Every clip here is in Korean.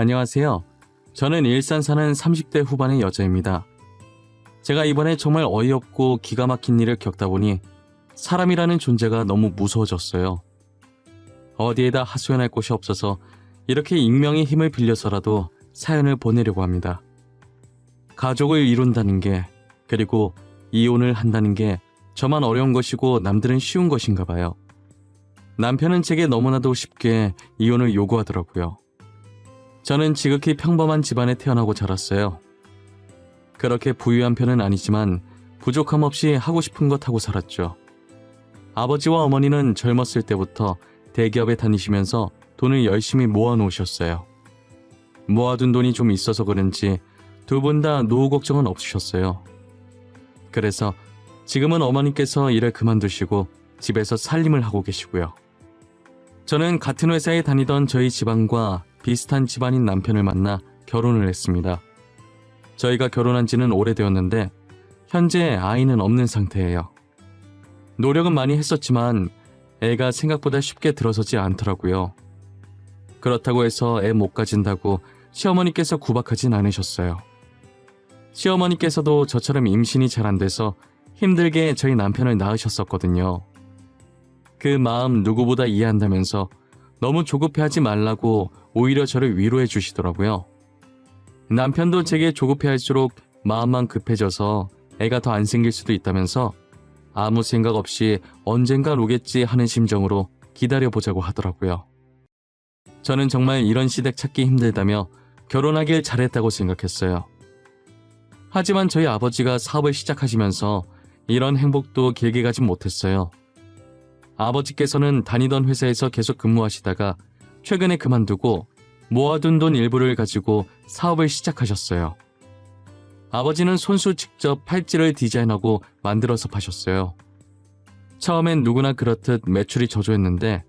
안녕하세요. 저는 일산 사는 30대 후반의 여자입니다. 제가 이번에 정말 어이없고 기가 막힌 일을 겪다 보니 사람이라는 존재가 너무 무서워졌어요. 어디에다 하소연할 곳이 없어서 이렇게 익명의 힘을 빌려서라도 사연을 보내려고 합니다. 가족을 이룬다는 게, 그리고 이혼을 한다는 게 저만 어려운 것이고 남들은 쉬운 것인가 봐요. 남편은 제게 너무나도 쉽게 이혼을 요구하더라고요. 저는 지극히 평범한 집안에 태어나고 자랐어요. 그렇게 부유한 편은 아니지만 부족함 없이 하고 싶은 것 하고 살았죠. 아버지와 어머니는 젊었을 때부터 대기업에 다니시면서 돈을 열심히 모아놓으셨어요. 모아둔 돈이 좀 있어서 그런지 두 분 다 노후 걱정은 없으셨어요. 그래서 지금은 어머니께서 일을 그만두시고 집에서 살림을 하고 계시고요. 저는 같은 회사에 다니던 저희 집안과 비슷한 집안인 남편을 만나 결혼을 했습니다. 저희가 결혼한 지는 오래되었는데 현재 아이는 없는 상태예요. 노력은 많이 했었지만 애가 생각보다 쉽게 들어서지 않더라고요. 그렇다고 해서 애 못 가진다고 시어머니께서 구박하진 않으셨어요. 시어머니께서도 저처럼 임신이 잘 안 돼서 힘들게 저희 남편을 낳으셨었거든요. 그 마음 누구보다 이해한다면서 너무 조급해하지 말라고 오히려 저를 위로해 주시더라고요. 남편도 제게 조급해할수록 마음만 급해져서 애가 더 안 생길 수도 있다면서 아무 생각 없이 언젠간 오겠지 하는 심정으로 기다려보자고 하더라고요. 저는 정말 이런 시댁 찾기 힘들다며 결혼하길 잘했다고 생각했어요. 하지만 저희 아버지가 사업을 시작하시면서 이런 행복도 길게 가진 못했어요. 아버지께서는 다니던 회사에서 계속 근무하시다가 최근에 그만두고 모아둔 돈 일부를 가지고 사업을 시작하셨어요. 아버지는 손수 직접 팔찌를 디자인하고 만들어서 파셨어요. 처음엔 누구나 그렇듯 매출이 저조했는데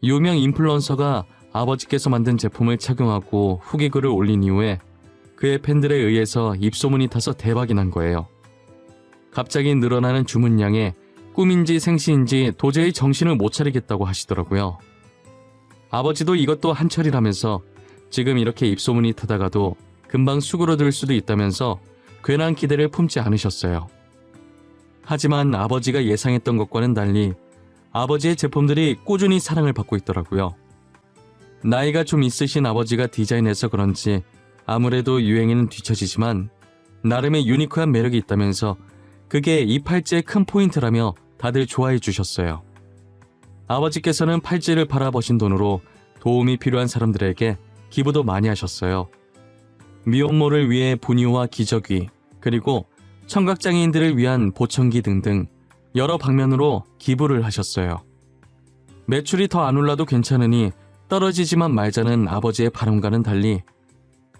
유명 인플루언서가 아버지께서 만든 제품을 착용하고 후기 글을 올린 이후에 그의 팬들에 의해서 입소문이 타서 대박이 난 거예요. 갑자기 늘어나는 주문량에 꿈인지 생시인지 도저히 정신을 못 차리겠다고 하시더라고요. 아버지도 이것도 한철이라면서 지금 이렇게 입소문이 타다가도 금방 수그러들 수도 있다면서 괜한 기대를 품지 않으셨어요. 하지만 아버지가 예상했던 것과는 달리 아버지의 제품들이 꾸준히 사랑을 받고 있더라고요. 나이가 좀 있으신 아버지가 디자인해서 그런지 아무래도 유행에는 뒤처지지만 나름의 유니크한 매력이 있다면서 그게 이 팔찌의 큰 포인트라며 다들 좋아해 주셨어요. 아버지께서는 팔찌를 팔아버신 돈으로 도움이 필요한 사람들에게 기부도 많이 하셨어요. 미혼모를 위해 분유와 기저귀, 그리고 청각장애인들을 위한 보청기 등등 여러 방면으로 기부를 하셨어요. 매출이 더 안 올라도 괜찮으니 떨어지지만 말자는 아버지의 바람과는 달리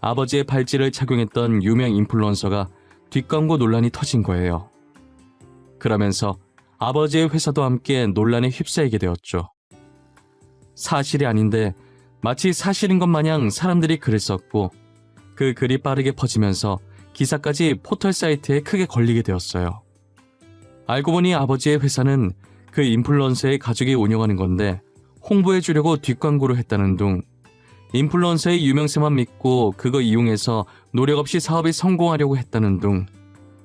아버지의 팔찌를 착용했던 유명 인플루언서가 뒷광고 논란이 터진 거예요. 그러면서 아버지의 회사도 함께 논란에 휩싸이게 되었죠. 사실이 아닌데 마치 사실인 것 마냥 사람들이 글을 썼고 그 글이 빠르게 퍼지면서 기사까지 포털 사이트에 크게 걸리게 되었어요. 알고 보니 아버지의 회사는 그 인플루언서의 가족이 운영하는 건데 홍보해주려고 뒷광고를 했다는 둥, 인플루언서의 유명세만 믿고 그거 이용해서 노력 없이 사업이 성공하려고 했다는 둥,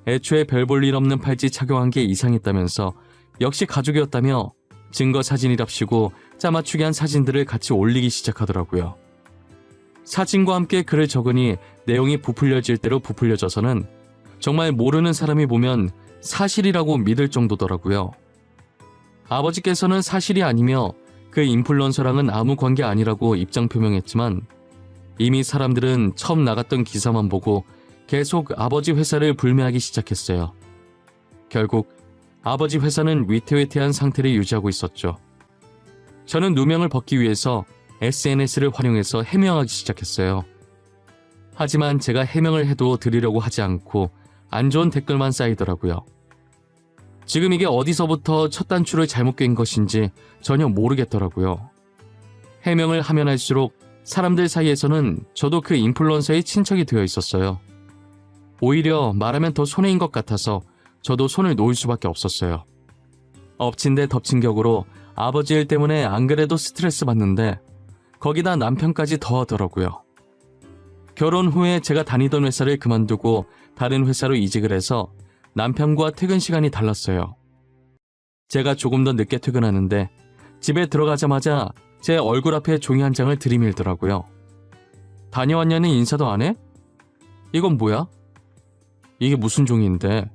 애초에 별 볼 일 없는 팔찌 착용한 게 이상했다면서 역시 가족이었다며 증거 사진이랍시고 짜맞추게 한 사진들을 같이 올리기 시작하더라고요. 사진과 함께 글을 적으니 내용이 부풀려질 대로 부풀려져서는 정말 모르는 사람이 보면 사실이라고 믿을 정도더라고요. 아버지께서는 사실이 아니며 그 인플루언서랑은 아무 관계 아니라고 입장 표명했지만 이미 사람들은 처음 나갔던 기사만 보고 계속 아버지 회사를 불매하기 시작했어요. 결국 아버지 회사는 위태위태한 상태를 유지하고 있었죠. 저는 누명을 벗기 위해서 SNS를 활용해서 해명하기 시작했어요. 하지만 제가 해명을 해도 들으려고 하지 않고 안 좋은 댓글만 쌓이더라고요. 지금 이게 어디서부터 첫 단추를 잘못 꿰인 것인지 전혀 모르겠더라고요. 해명을 하면 할수록 사람들 사이에서는 저도 그 인플루언서의 친척이 되어 있었어요. 오히려 말하면 더 손해인 것 같아서 저도 손을 놓을 수밖에 없었어요. 엎친 데 덮친 격으로 아버지 일 때문에 안 그래도 스트레스 받는데 거기다 남편까지 더하더라고요. 결혼 후에 제가 다니던 회사를 그만두고 다른 회사로 이직을 해서 남편과 퇴근 시간이 달랐어요. 제가 조금 더 늦게 퇴근하는데 집에 들어가자마자 제 얼굴 앞에 종이 한 장을 들이밀더라고요. 다녀왔냐는 인사도 안 해? 이건 뭐야? 이게 무슨 종이인데?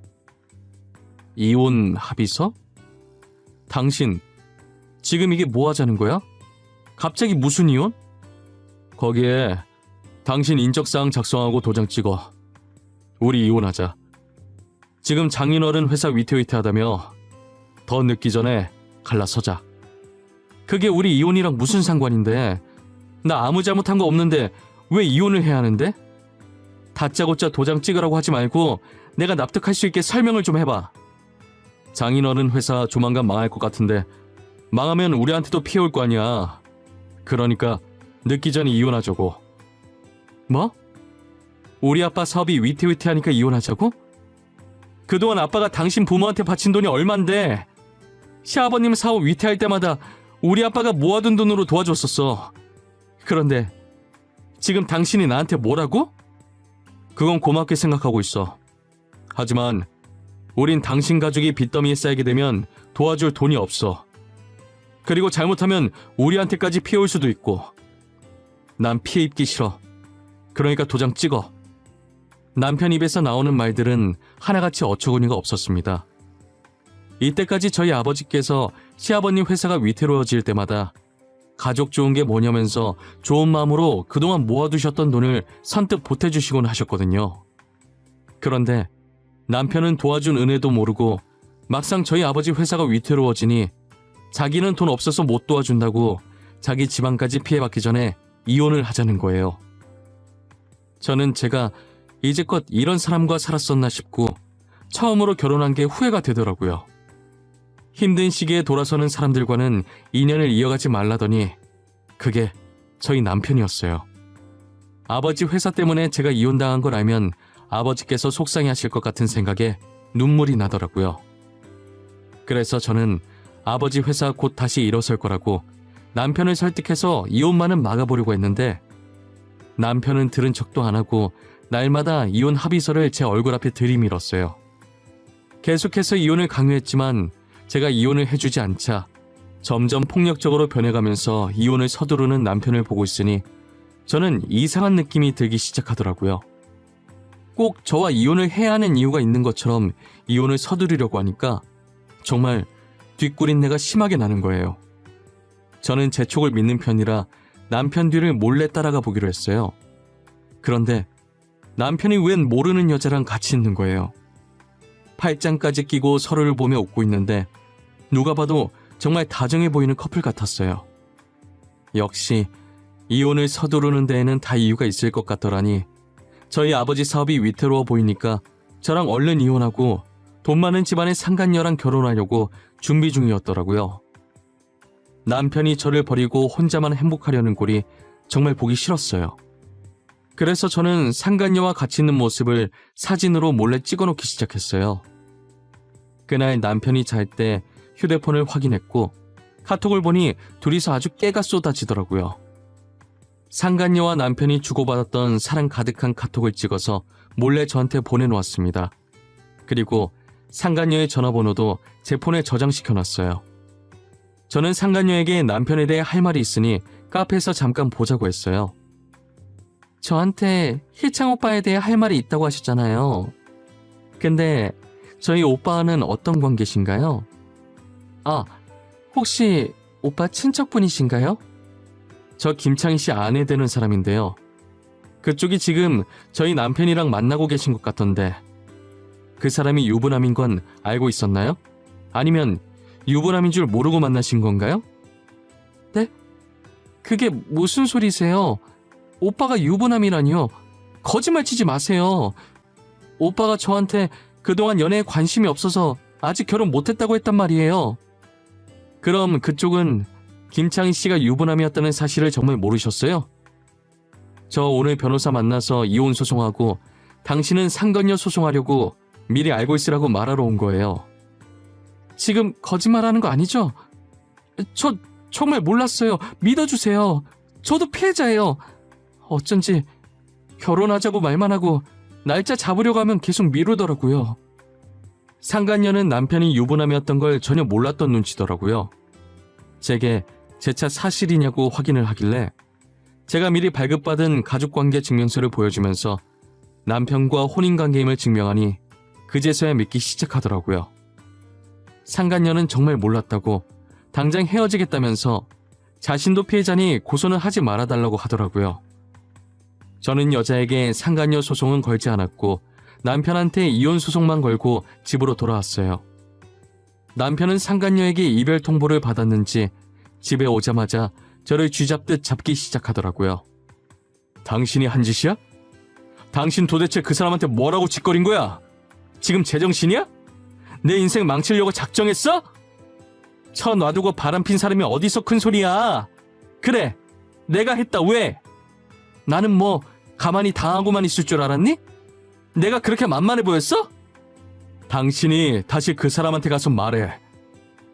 이혼 합의서? 당신 지금 이게 뭐 하자는 거야? 갑자기 무슨 이혼? 거기에 당신 인적사항 작성하고 도장 찍어. 우리 이혼하자. 지금 장인어른 회사 위태위태하다며 더 늦기 전에 갈라서자. 그게 우리 이혼이랑 무슨 상관인데? 나 아무 잘못한 거 없는데 왜 이혼을 해야 하는데? 다짜고짜 도장 찍으라고 하지 말고 내가 납득할 수 있게 설명을 좀 해봐. 장인어른 회사 조만간 망할 것 같은데 망하면 우리한테도 피해 올 거 아니야. 그러니까 늦기 전에 이혼하자고. 뭐? 우리 아빠 사업이 위태위태하니까 이혼하자고? 그동안 아빠가 당신 부모한테 바친 돈이 얼만데 시아버님 사업 위태할 때마다 우리 아빠가 모아둔 돈으로 도와줬었어. 그런데 지금 당신이 나한테 뭐라고? 그건 고맙게 생각하고 있어. 하지만 우린 당신 가족이 빚더미에 쌓이게 되면 도와줄 돈이 없어. 그리고 잘못하면 우리한테까지 피해 올 수도 있고. 난 피해 입기 싫어. 그러니까 도장 찍어. 남편 입에서 나오는 말들은 하나같이 어처구니가 없었습니다. 이때까지 저희 아버지께서 시아버님 회사가 위태로워질 때마다 가족 좋은 게 뭐냐면서 좋은 마음으로 그동안 모아두셨던 돈을 선뜻 보태주시곤 하셨거든요. 그런데 남편은 도와준 은혜도 모르고 막상 저희 아버지 회사가 위태로워지니 자기는 돈 없어서 못 도와준다고 자기 집안까지 피해받기 전에 이혼을 하자는 거예요. 저는 제가 이제껏 이런 사람과 살았었나 싶고 처음으로 결혼한 게 후회가 되더라고요. 힘든 시기에 돌아서는 사람들과는 인연을 이어가지 말라더니 그게 저희 남편이었어요. 아버지 회사 때문에 제가 이혼당한 걸 알면 아버지께서 속상해하실 것 같은 생각에 눈물이 나더라고요. 그래서 저는 아버지 회사 곧 다시 일어설 거라고 남편을 설득해서 이혼만은 막아보려고 했는데 남편은 들은 척도 안 하고 날마다 이혼 합의서를 제 얼굴 앞에 들이밀었어요. 계속해서 이혼을 강요했지만 제가 이혼을 해주지 않자 점점 폭력적으로 변해가면서 이혼을 서두르는 남편을 보고 있으니 저는 이상한 느낌이 들기 시작하더라고요. 꼭 저와 이혼을 해야 하는 이유가 있는 것처럼 이혼을 서두르려고 하니까 정말 뒷구린내가 심하게 나는 거예요. 저는 제 촉을 믿는 편이라 남편 뒤를 몰래 따라가 보기로 했어요. 그런데 남편이 웬 모르는 여자랑 같이 있는 거예요. 팔짱까지 끼고 서로를 보며 웃고 있는데 누가 봐도 정말 다정해 보이는 커플 같았어요. 역시 이혼을 서두르는 데에는 다 이유가 있을 것 같더라니 저희 아버지 사업이 위태로워 보이니까 저랑 얼른 이혼하고 돈 많은 집안의 상간녀랑 결혼하려고 준비 중이었더라고요. 남편이 저를 버리고 혼자만 행복하려는 꼴이 정말 보기 싫었어요. 그래서 저는 상간녀와 같이 있는 모습을 사진으로 몰래 찍어놓기 시작했어요. 그날 남편이 잘 때 휴대폰을 확인했고 카톡을 보니 둘이서 아주 깨가 쏟아지더라고요. 상간녀와 남편이 주고받았던 사랑 가득한 카톡을 찍어서 몰래 저한테 보내놓았습니다. 그리고 상간녀의 전화번호도 제 폰에 저장시켜놨어요. 저는 상간녀에게 남편에 대해 할 말이 있으니 카페에서 잠깐 보자고 했어요. 저한테 희창 오빠에 대해 할 말이 있다고 하셨잖아요. 근데 저희 오빠는 어떤 관계신가요? 아, 혹시 오빠 친척분이신가요? 저 김창희 씨 아내 되는 사람인데요. 그쪽이 지금 저희 남편이랑 만나고 계신 것 같던데 그 사람이 유부남인 건 알고 있었나요? 아니면 유부남인 줄 모르고 만나신 건가요? 네? 그게 무슨 소리세요? 오빠가 유부남이라니요? 거짓말 치지 마세요. 오빠가 저한테 그동안 연애에 관심이 없어서 아직 결혼 못했다고 했단 말이에요. 그럼 그쪽은 김창희 씨가 유부남이었다는 사실을 정말 모르셨어요? 저 오늘 변호사 만나서 이혼 소송하고 당신은 상간녀 소송하려고 미리 알고 있으라고 말하러 온 거예요. 지금 거짓말하는 거 아니죠? 저 정말 몰랐어요. 믿어주세요. 저도 피해자예요. 어쩐지 결혼하자고 말만 하고 날짜 잡으려고 하면 계속 미루더라고요. 상간녀는 남편이 유부남이었던 걸 전혀 몰랐던 눈치더라고요. 제게 제 차 사실이냐고 확인을 하길래 제가 미리 발급받은 가족관계 증명서를 보여주면서 남편과 혼인관계임을 증명하니 그제서야 믿기 시작하더라고요. 상간녀는 정말 몰랐다고 당장 헤어지겠다면서 자신도 피해자니 고소는 하지 말아달라고 하더라고요. 저는 여자에게 상간녀 소송은 걸지 않았고 남편한테 이혼 소송만 걸고 집으로 돌아왔어요. 남편은 상간녀에게 이별 통보를 받았는지 집에 오자마자 저를 쥐잡듯 잡기 시작하더라고요. 당신이 한 짓이야? 당신 도대체 그 사람한테 뭐라고 짓거린 거야? 지금 제정신이야? 내 인생 망치려고 작정했어? 쳐 놔두고 바람핀 사람이 어디서 큰 소리야? 그래, 내가 했다. 왜? 나는 뭐 가만히 당하고만 있을 줄 알았니? 내가 그렇게 만만해 보였어? 당신이 다시 그 사람한테 가서 말해.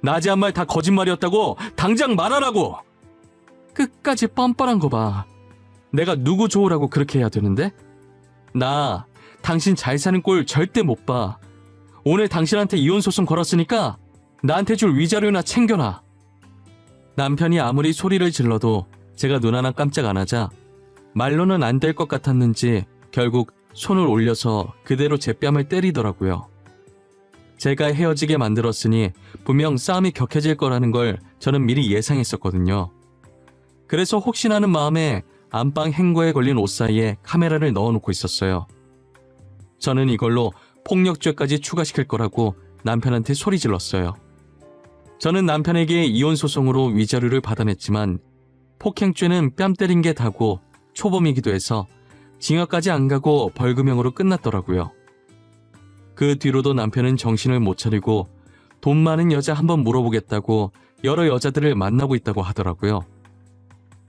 낮에 한 말 다 거짓말이었다고 당장 말하라고. 끝까지 뻔뻔한 거 봐. 내가 누구 좋으라고 그렇게 해야 되는데? 나 당신 잘 사는 꼴 절대 못 봐. 오늘 당신한테 이혼 소송 걸었으니까 나한테 줄 위자료나 챙겨놔. 남편이 아무리 소리를 질러도 제가 눈 하나 깜짝 안 하자 말로는 안 될 것 같았는지 결국 손을 올려서 그대로 제 뺨을 때리더라고요. 제가 헤어지게 만들었으니 분명 싸움이 격해질 거라는 걸 저는 미리 예상했었거든요. 그래서 혹시나 하는 마음에 안방 행거에 걸린 옷 사이에 카메라를 넣어놓고 있었어요. 저는 이걸로 폭력죄까지 추가시킬 거라고 남편한테 소리 질렀어요. 저는 남편에게 이혼 소송으로 위자료를 받아냈지만 폭행죄는 뺨 때린 게 다고 초범이기도 해서 징역까지 안 가고 벌금형으로 끝났더라고요. 그 뒤로도 남편은 정신을 못 차리고 돈 많은 여자 한번 물어보겠다고 여러 여자들을 만나고 있다고 하더라고요.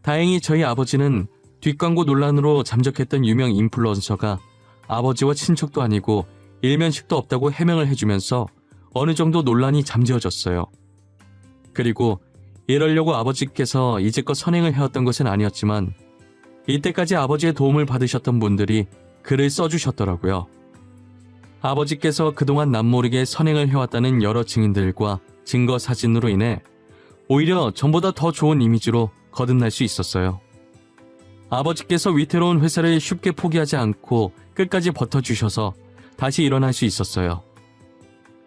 다행히 저희 아버지는 뒷광고 논란으로 잠적했던 유명 인플루언서가 아버지와 친척도 아니고 일면식도 없다고 해명을 해주면서 어느 정도 논란이 잠재워졌어요. 그리고 이러려고 아버지께서 이제껏 선행을 해왔던 것은 아니었지만 이때까지 아버지의 도움을 받으셨던 분들이 글을 써주셨더라고요. 아버지께서 그동안 남모르게 선행을 해왔다는 여러 증인들과 증거 사진으로 인해 오히려 전보다 더 좋은 이미지로 거듭날 수 있었어요. 아버지께서 위태로운 회사를 쉽게 포기하지 않고 끝까지 버텨주셔서 다시 일어날 수 있었어요.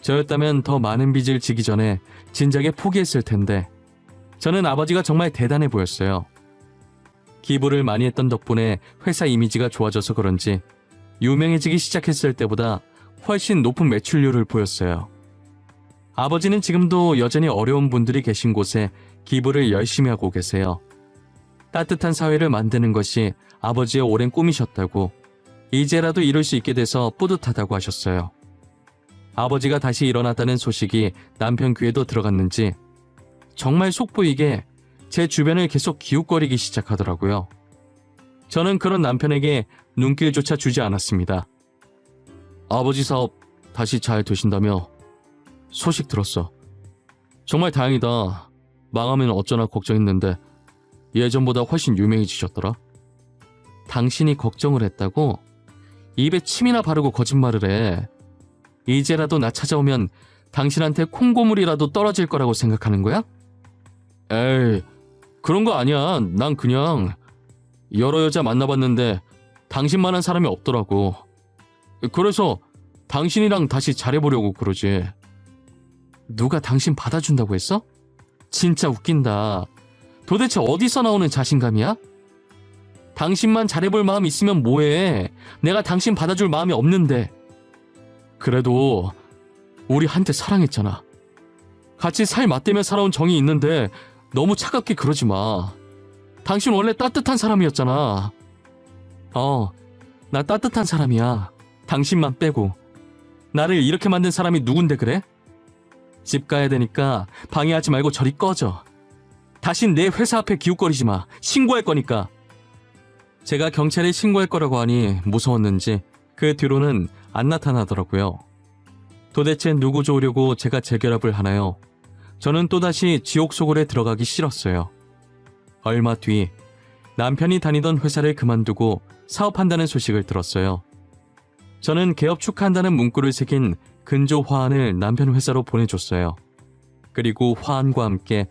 저였다면 더 많은 빚을 지기 전에 진작에 포기했을 텐데 저는 아버지가 정말 대단해 보였어요. 기부를 많이 했던 덕분에 회사 이미지가 좋아져서 그런지 유명해지기 시작했을 때보다 훨씬 높은 매출률을 보였어요. 아버지는 지금도 여전히 어려운 분들이 계신 곳에 기부를 열심히 하고 계세요. 따뜻한 사회를 만드는 것이 아버지의 오랜 꿈이셨다고 이제라도 이룰 수 있게 돼서 뿌듯하다고 하셨어요. 아버지가 다시 일어났다는 소식이 남편 귀에도 들어갔는지 정말 속보이게 제 주변을 계속 기웃거리기 시작하더라고요. 저는 그런 남편에게 눈길조차 주지 않았습니다. 아버지 사업 다시 잘 되신다며 소식 들었어. 정말 다행이다. 망하면 어쩌나 걱정했는데 예전보다 훨씬 유명해지셨더라. 당신이 걱정을 했다고? 입에 침이나 바르고 거짓말을 해. 이제라도 나 찾아오면 당신한테 콩고물이라도 떨어질 거라고 생각하는 거야? 에이, 그런 거 아니야. 난 그냥 여러 여자 만나봤는데 당신만한 사람이 없더라고. 그래서 당신이랑 다시 잘해보려고 그러지. 누가 당신 받아준다고 했어? 진짜 웃긴다. 도대체 어디서 나오는 자신감이야? 당신만 잘해볼 마음 있으면 뭐해. 내가 당신 받아줄 마음이 없는데. 그래도 우리 한때 사랑했잖아. 같이 살 맞대며 살아온 정이 있는데 너무 차갑게 그러지 마. 당신 원래 따뜻한 사람이었잖아. 나 따뜻한 사람이야. 당신만 빼고. 나를 이렇게 만든 사람이 누군데 그래? 집 가야 되니까 방해하지 말고 저리 꺼져. 다신 내 회사 앞에 기웃거리지 마. 신고할 거니까. 제가 경찰에 신고할 거라고 하니 무서웠는지 그 뒤로는 안 나타나더라고요. 도대체 누구 좋으려고 제가 재결합을 하나요? 저는 또다시 지옥 속으로 들어가기 싫었어요. 얼마 뒤 남편이 다니던 회사를 그만두고 사업한다는 소식을 들었어요. 저는 개업 축하한다는 문구를 새긴 근조 화환을 남편 회사로 보내줬어요. 그리고 화환과 함께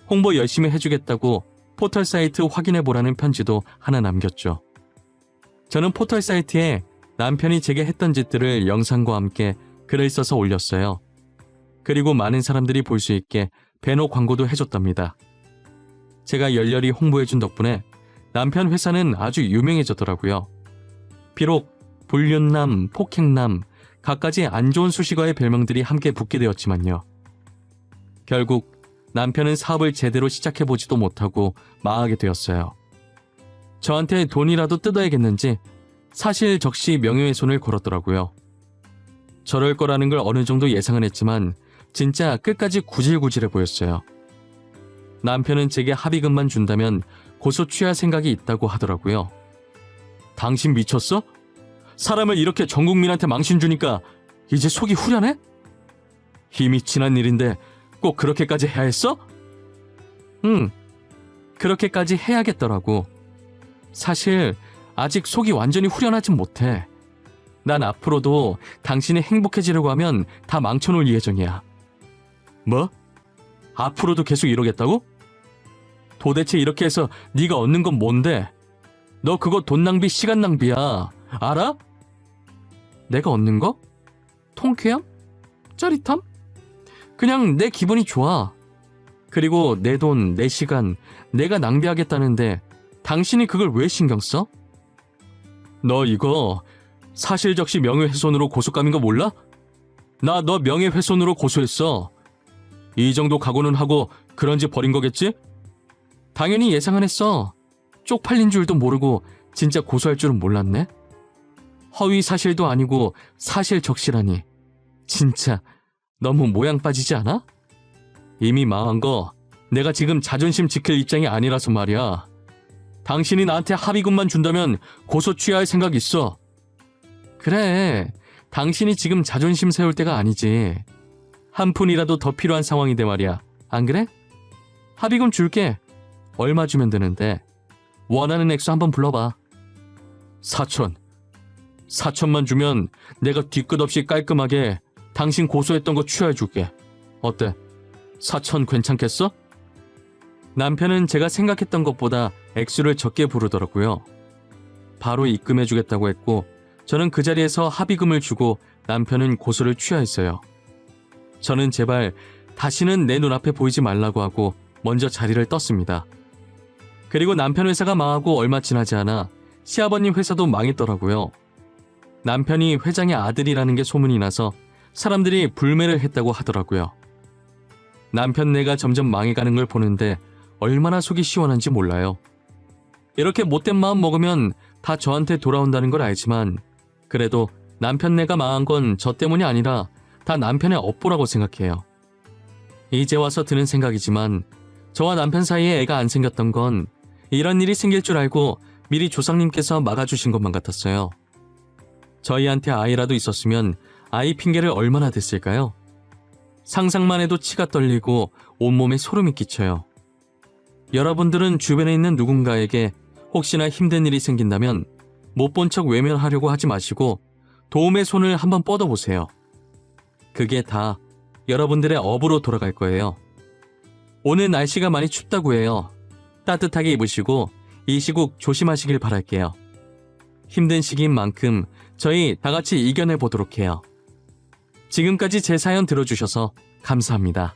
홍보 열심히 해주겠다고 포털 사이트 확인해보라는 편지도 하나 남겼죠. 저는 포털 사이트에 남편이 제게 했던 짓들을 영상과 함께 글을 써서 올렸어요. 그리고 많은 사람들이 볼 수 있게 배너 광고도 해줬답니다. 제가 열렬히 홍보해준 덕분에 남편 회사는 아주 유명해졌더라고요. 비록 불륜남, 폭행남, 갖가지 안 좋은 수식어의 별명들이 함께 붙게 되었지만요. 결국 남편은 사업을 제대로 시작해보지도 못하고 망하게 되었어요. 저한테 돈이라도 뜯어야겠는지 사실 적시 명예훼손을 걸었더라고요. 저럴 거라는 걸 어느 정도 예상은 했지만 진짜 끝까지 구질구질해 보였어요. 남편은 제게 합의금만 준다면 고소 취할 생각이 있다고 하더라고요. 당신 미쳤어? 사람을 이렇게 전 국민한테 망신 주니까 이제 속이 후련해? 이미 지난 일인데 꼭 그렇게까지 해야 했어? 그렇게까지 해야겠더라고. 사실 아직 속이 완전히 후련하진 못해. 난 앞으로도 당신이 행복해지려고 하면 다 망쳐놓을 예정이야. 뭐? 앞으로도 계속 이러겠다고? 도대체 이렇게 해서 네가 얻는 건 뭔데? 너 그거 돈 낭비, 시간 낭비야. 알아? 내가 얻는 거? 통쾌함? 짜릿함? 그냥 내 기분이 좋아. 그리고 내 돈, 내 시간, 내가 낭비하겠다는데 당신이 그걸 왜 신경 써? 너 이거 사실적시 명예훼손으로 고소감인 거 몰라? 나 너 명예훼손으로 고소했어. 이 정도 각오는 하고 그런지 버린 거겠지? 당연히 예상은 했어. 쪽팔린 줄도 모르고 진짜 고소할 줄은 몰랐네. 허위 사실도 아니고 사실적시라니. 진짜 너무 모양 빠지지 않아? 이미 망한 거 내가 지금 자존심 지킬 입장이 아니라서 말이야. 당신이 나한테 합의금만 준다면 고소 취하할 생각 있어. 그래, 당신이 지금 자존심 세울 때가 아니지. 한 푼이라도 더 필요한 상황인데 말이야. 안 그래? 합의금 줄게. 얼마 주면 되는데? 원하는 액수 한번 불러봐. 4천. 4천만 주면 내가 뒤끝 없이 깔끔하게 당신 고소했던 거 취하해줄게. 어때? 4천 괜찮겠어? 남편은 제가 생각했던 것보다 액수를 적게 부르더라고요. 바로 입금해주겠다고 했고 저는 그 자리에서 합의금을 주고 남편은 고소를 취하했어요. 저는 제발 다시는 내 눈앞에 보이지 말라고 하고 먼저 자리를 떴습니다. 그리고 남편 회사가 망하고 얼마 지나지 않아 시아버님 회사도 망했더라고요. 남편이 회장의 아들이라는 게 소문이 나서 사람들이 불매를 했다고 하더라고요. 남편네가 점점 망해가는 걸 보는데 얼마나 속이 시원한지 몰라요. 이렇게 못된 마음 먹으면 다 저한테 돌아온다는 걸 알지만 그래도 남편네가 망한 건 저 때문이 아니라 다 남편의 업보라고 생각해요. 이제 와서 드는 생각이지만 저와 남편 사이에 애가 안 생겼던 건 이런 일이 생길 줄 알고 미리 조상님께서 막아주신 것만 같았어요. 저희한테 아이라도 있었으면 아이 핑계를 얼마나 댔을까요? 상상만 해도 치가 떨리고 온몸에 소름이 끼쳐요. 여러분들은 주변에 있는 누군가에게 혹시나 힘든 일이 생긴다면 못 본 척 외면하려고 하지 마시고 도움의 손을 한번 뻗어보세요. 그게 다 여러분들의 업으로 돌아갈 거예요. 오늘 날씨가 많이 춥다고 해요. 따뜻하게 입으시고 이 시국 조심하시길 바랄게요. 힘든 시기인 만큼 저희 다 같이 이겨내 보도록 해요. 지금까지 제 사연 들어주셔서 감사합니다.